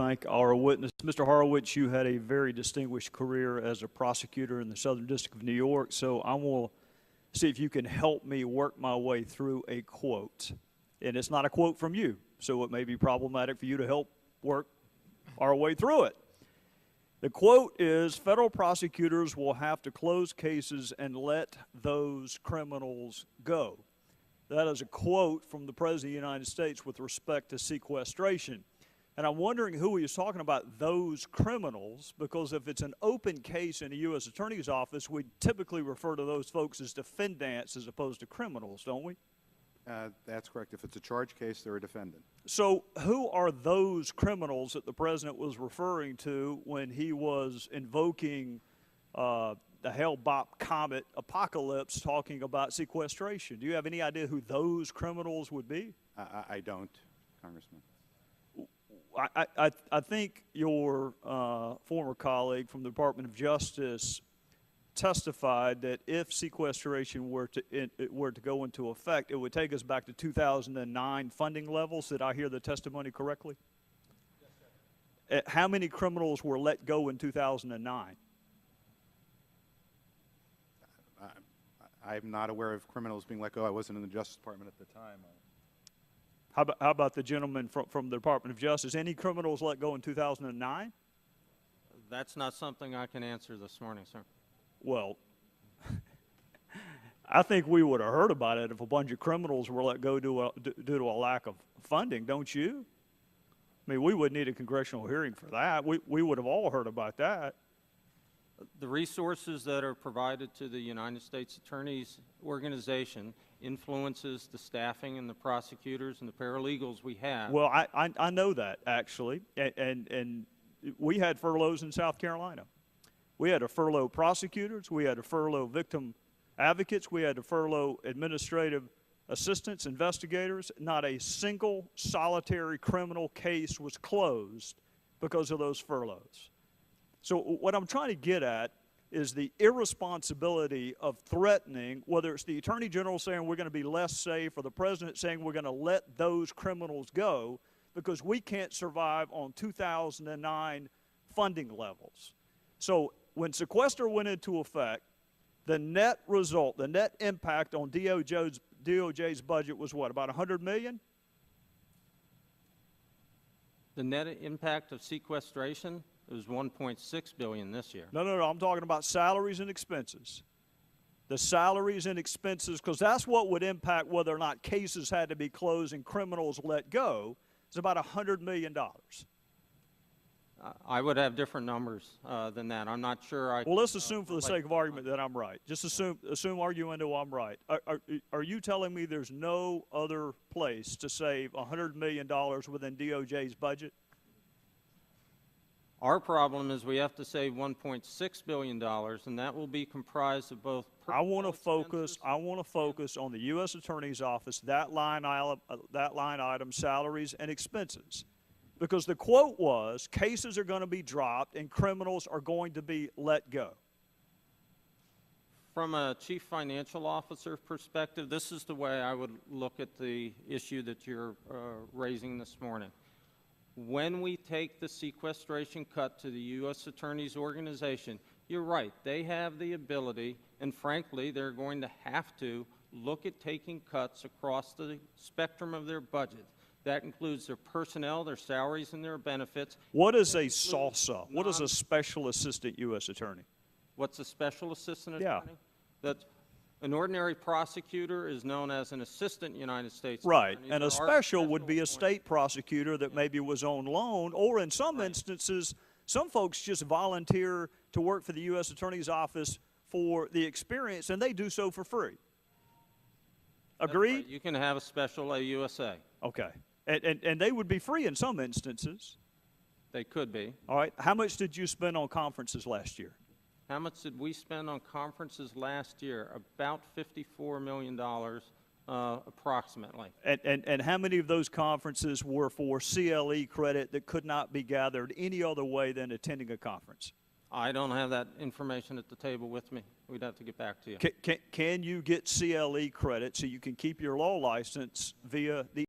thank our witness. Mr. Horowitz, you had a very distinguished career as a prosecutor in the Southern District of New York, so I will see if you can help me work my way through a quote. And it's not a quote from you, so it may be problematic for you to help work our way through it. The quote is, federal prosecutors will have to close cases and let those criminals go. That is a quote from the President of the United States with respect to sequestration. And I'm wondering who he is talking about, those criminals, because if it's an open case in a U.S. Attorney's Office, we typically refer to those folks as defendants as opposed to criminals, don't we? That's correct. If it's a charge case, they're a defendant. So who are those criminals that the President was referring to when he was invoking the Hale-Bopp comet apocalypse talking about sequestration? Do you have any idea who those criminals would be? I don't, Congressman. I think your former colleague from the Department of Justice testified that if sequestration were to go into effect, it would take us back to 2009 funding levels. Did I hear the testimony correctly? Yes, sir. How many criminals were let go in 2009? I'm not aware of criminals being let go. I wasn't in the Justice Department at the time. How about the gentleman from the Department of Justice? Any criminals let go in 2009? That's not something I can answer this morning, sir. Well, I think we would have heard about it if a bunch of criminals were let go due to a lack of funding, don't you? I mean, we would need a congressional hearing for that. We would have all heard about that. The resources that are provided to the United States Attorney's Organization influences the staffing and the prosecutors and the paralegals we have. Well, I know that, actually, and we had furloughs in South Carolina. We had to furlough prosecutors, we had to furlough victim advocates, we had to furlough administrative assistants, investigators. Not a single solitary criminal case was closed because of those furloughs. So what I'm trying to get at is the irresponsibility of threatening, whether it's the Attorney General saying we're going to be less safe or the President saying we're going to let those criminals go because we can't survive on 2009 funding levels. So when sequester went into effect, the net result, the net impact on DOJ's budget was what, about $100 million? The net impact of sequestration was $1.6 billion this year. No, I'm talking about salaries and expenses. The salaries and expenses, because that's what would impact whether or not cases had to be closed and criminals let go, is about $100 million. I would have different numbers than that. I'm not sure. Well, let's assume for the sake of argument that I'm right. Just assume arguendo I'm right. Are you telling me there's no other place to save $100 million within DOJ's budget? Our problem is we have to save $1.6 billion, and that will be comprised of both. I want to focus on the U.S. Attorney's Office, that line item, salaries and expenses. Because the quote was, cases are going to be dropped and criminals are going to be let go. From a chief financial officer perspective, this is the way I would look at the issue that you're raising this morning. When we take the sequestration cut to the U.S. Attorney's Organization, you're right, they have the ability, and frankly, they're going to have to look at taking cuts across the spectrum of their budget. That includes their personnel, their salaries, and their benefits. What is a SALSA? What is a Special Assistant U.S. Attorney? What's a Special Assistant Attorney? Yeah. That an ordinary prosecutor is known as an Assistant United States Right, Attorney. and a special would be a state prosecutor that maybe was on loan, or in some instances, some folks just volunteer to work for the U.S. Attorney's Office for the experience, and they do so for free. Agreed? Right. You can have a special AUSA. Okay. And they would be free in some instances. They could be. All right. How much did you spend on conferences last year? How much did we spend on conferences last year? About $54 million approximately. And how many of those conferences were for CLE credit that could not be gathered any other way than attending a conference? I don't have that information at the table with me. We'd have to get back to you. Can you get CLE credit so you can keep your law license via the